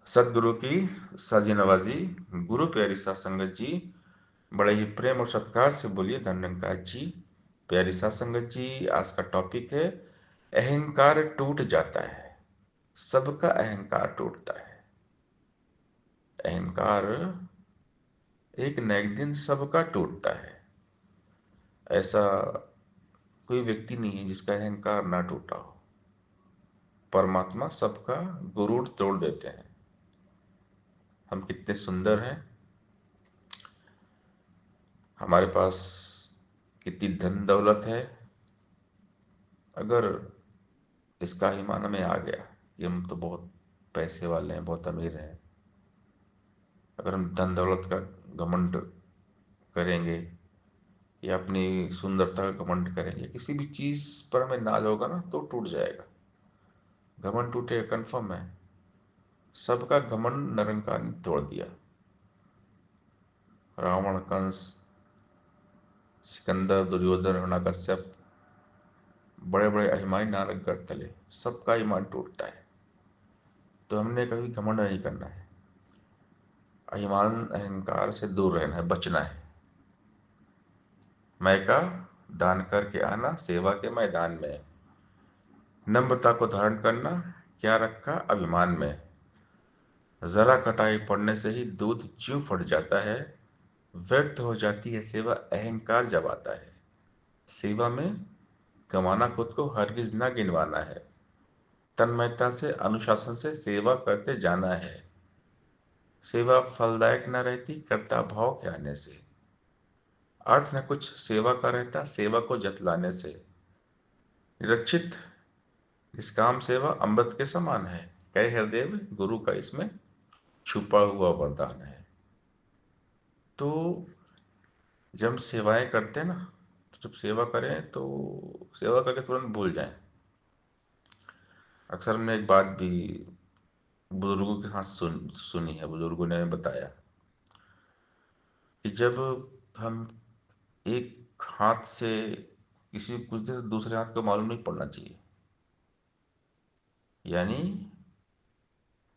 सदगुरु की साजी नवाजी। गुरु प्यारी सात संगत जी, बड़े ही प्रेम और सत्कार से बोलिए धन्यवाद जी। प्यारी सात संगत जी, आज का टॉपिक है अहंकार टूट जाता है। सबका अहंकार टूटता है। अहंकार एक न एक दिन सबका टूटता है। ऐसा कोई व्यक्ति नहीं है जिसका अहंकार ना टूटा हो। परमात्मा सबका गुरूर तोड़ देते हैं। हम कितने सुंदर हैं, हमारे पास कितनी धन दौलत है। अगर इसका ही मान में आ गया कि हम तो बहुत पैसे वाले हैं, बहुत अमीर हैं, अगर हम धन दौलत का घमंड करेंगे या अपनी सुंदरता का घमंड करेंगे, किसी भी चीज़ पर हमें नाज होगा ना तो टूट जाएगा। घमंड टूटेगा कन्फर्म है। सबका घमंड निरंकार ने तोड़ दिया। रावण, कंस, सिकंदर, दुर्योधन, हिरण्यकश्यप, बड़े बड़े अभिमानी नारद गढ़ तले, सबका ईमान टूटता है। तो हमने कभी घमंड नहीं करना है। अभिमान अहंकार से दूर रहना है, बचना है। मैं का दान करके आना सेवा के मैदान में। नम्रता को धारण करना, क्या रखा अभिमान में। जरा कटाई पड़ने से ही दूध ज्यों फट जाता है। व्यर्थ हो जाती है सेवा अहंकार जब आता है। सेवा में गंवाना खुद को हरगिज ना गिनवाना है। तन्मयता से अनुशासन से सेवा करते जाना है। सेवा फलदायक न रहती कर्ता भाव के आने से। अर्थ न कुछ सेवा का रहता सेवा को जतलाने से। निरक्षित निष्काम सेवा अमृत के समान है। कहे हरदेव गुरु का इसमें छुपा हुआ वरदान है। तो जब हम सेवाएं करते हैं ना, तो जब सेवा करें तो सेवा करके तुरंत भूल जाएं। अक्सर हमने एक बात भी बुजुर्गों के साथ सुनी है। बुजुर्गों ने बताया कि जब हम एक हाथ से किसी को कुछ देर तो दूसरे हाथ को मालूम नहीं पड़ना चाहिए। यानी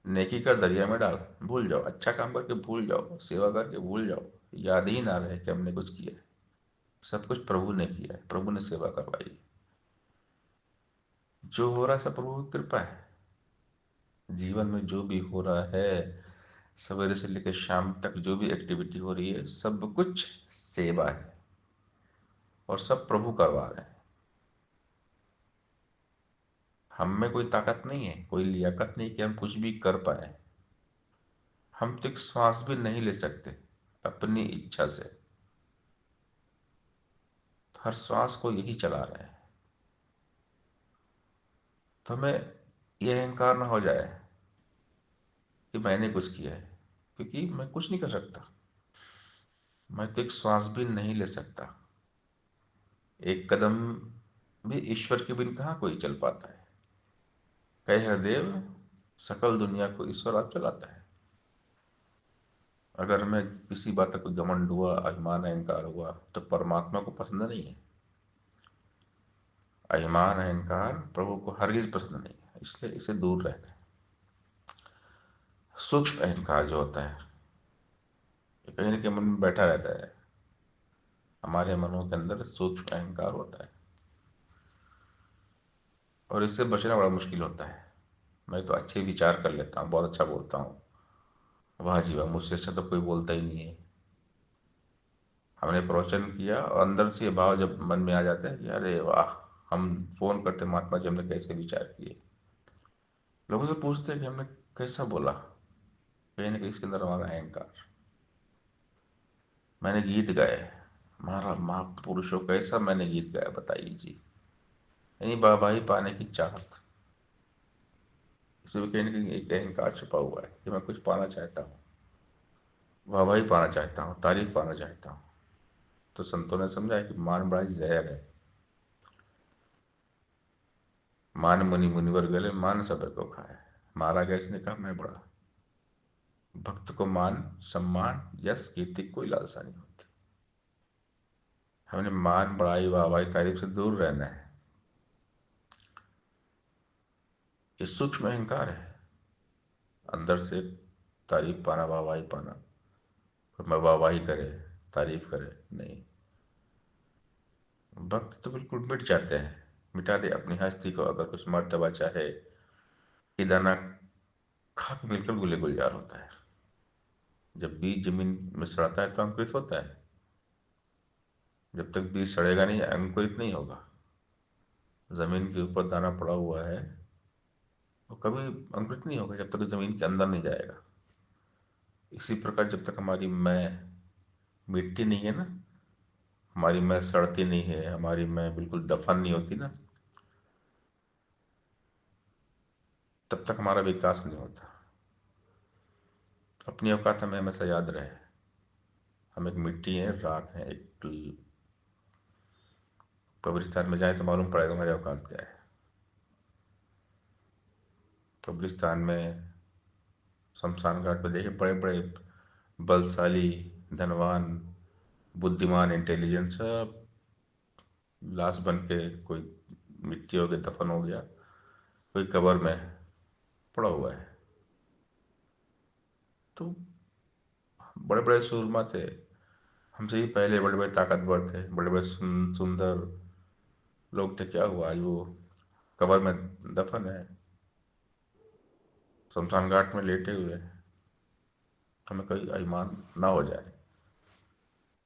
नेकी का दरिया में डाल, भूल जाओ, अच्छा काम करके भूल जाओ, सेवा करके भूल जाओ, याद ही ना रहे कि हमने कुछ किया है। सब कुछ प्रभु ने किया है, प्रभु ने सेवा करवाई। जो हो रहा है सब प्रभु की कृपा है। जीवन में जो भी हो रहा है, सवेरे से लेकर शाम तक जो भी एक्टिविटी हो रही है, सब कुछ सेवा है और सब प्रभु करवा रहे हैं। हम में कोई ताकत नहीं है, कोई लियाकत नहीं कि हम कुछ भी कर पाए। हम तो एक श्वास भी नहीं ले सकते अपनी इच्छा से। हर श्वास को यही चला रहे हैं। तो हमें यह अहंकार ना हो जाए कि मैंने कुछ किया है, क्योंकि मैं कुछ नहीं कर सकता। मैं तो एक श्वास भी नहीं ले सकता। एक कदम भी ईश्वर के बिन कहाँ कोई चल पाता है। कहे हरदेव सकल दुनिया को ईश्वर आप चलाता है। अगर हमें किसी बात का कोई घमंड हुआ, अभिमान अहंकार हुआ, तो परमात्मा को पसंद नहीं है। अभिमान अहंकार प्रभु को हरगिज पसंद नहीं है, इसलिए इसे दूर रहना है। सूक्ष्म अहंकार जो होता है, ये कहीं ना कहीं मन में बैठा रहता है। हमारे मनों के अंदर सूक्ष्म अहंकार होता है और इससे बचना बड़ा मुश्किल होता है। मैं तो अच्छे विचार कर लेता हूँ, बहुत अच्छा बोलता हूँ, वाह जी वाह, मुझसे अच्छा तो कोई बोलता ही नहीं है। हमने प्रवचन किया और अंदर से ये भाव जब मन में आ जाता है कि अरे वाह, हम फोन करते महात्मा जी हमने कैसे विचार किए। लोगों से पूछते हैं कि हमने कैसा बोला। कहीं ना कहीं इसके अंदर हमारा अहंकार। मैंने गीत गाए, महारा महापुरुषों कैसा मैंने गीत गाया बताइए जी। यानी वाहवाही पाने की चाहत, इसमें भी कहीं ना कहीं एक अहंकार छुपा हुआ है कि मैं कुछ पाना चाहता हूँ, वाहवाही पाना चाहता हूँ, तारीफ पाना चाहता हूँ। तो संतों ने समझा कि मान बड़ा जहर है। मान मुनि मुनिवर गले, मान सब को खाए। मारा गया इसने कहा मैं बड़ा। भक्त को मान सम्मान यश कीर्ति कोई लालसा नहीं होती। हमने मान बड़ाई वाहवाही तारीफ से दूर रहना है। ये सूक्ष्म अहंकार है। अंदर से तारीफ पाना, वाहवाही पाना। कोई मैं वाहवाही करे, तारीफ करे, नहीं। भक्त तो बिल्कुल मिट जाते हैं। मिटा दे अपनी हस्ती को अगर कुछ मर्तबा चाहे, कि दाना खाक मिलकर गुले गुलजार होता है। जब बीज जमीन में सड़ता है तो अंकुरित होता है। जब तक बीज सड़ेगा नहीं, अंकुरित नहीं होगा। जमीन के ऊपर दाना पड़ा हुआ है, वो कभी अंकुरित नहीं होगा जब तक जमीन के अंदर नहीं जाएगा। इसी प्रकार जब तक हमारी मैं मिटती नहीं है ना, हमारी मैं सड़ती नहीं है, हमारी मैं बिल्कुल दफन नहीं होती ना, तब तक हमारा विकास नहीं होता। अपनी औकात हमें हमेशा याद रहे। हम एक मिट्टी है, राख है, एक कब्रिस्तान में जाए तो मालूम पड़ेगा हमारी औकात क्या है। कब्रिस्तान में, शमशान घाट पे देखिए, बड़े बड़े बलशाली, धनवान, बुद्धिमान, इंटेलिजेंट सब लाश बन के, कोई मिट्टी हो गई, दफन हो गया, कोई कब्र में पड़ा हुआ है। तो बड़े बड़े सूरमा थे, हमसे ही पहले बड़े बड़े ताकतवर थे, बड़े बड़े सुंदर लोग थे। क्या हुआ, आज वो कब्र में दफन है, शमशान घाट में लेटे हुए हैं। हमें कहीं अभिमान ना हो जाए।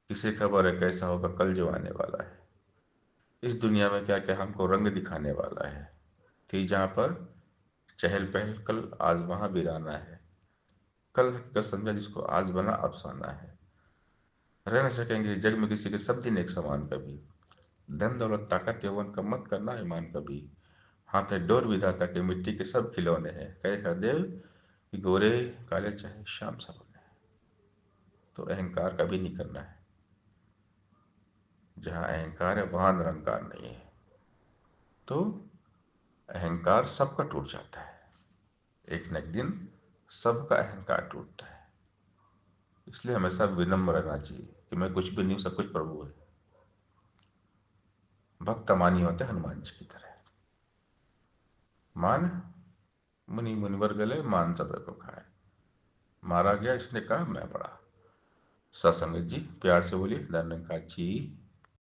किसे खबर है कैसा होगा कल जो आने वाला है। इस दुनिया में क्या क्या हमको रंग दिखाने वाला है। थी जहाँ पर चहल पहल कल, आज वहाँ वीराना है। कल का समझा जिसको आज बना अफसाना है। रह न सकेंगे जग में किसी के सब दिन एक समान कभी। धन दौलत ताकत यौवन का मत करना ईमान कभी। हाथ है डोर विधाता के, मिट्टी के सब खिलौने हैं। कहे हरदेव कि गोरे काले चाहे शाम सलोने। तो अहंकार कभी नहीं करना है। जहाँ अहंकार है वहाँ निरंकार नहीं है। तो अहंकार सबका टूट जाता है, एक न एक दिन सबका अहंकार टूटता है। इसलिए हमेशा विनम्र रहना चाहिए कि मैं कुछ भी नहीं हूँ, सब कुछ प्रभु है। भक्त मानी होते हैं हनुमान जी की तरह। मान मुनि मुनिवर गले, मान सब को खाए। मारा गया, इसने कहा मैं पढ़ा। सत्संग जी प्यार से बोलिए धन्यवाद जी।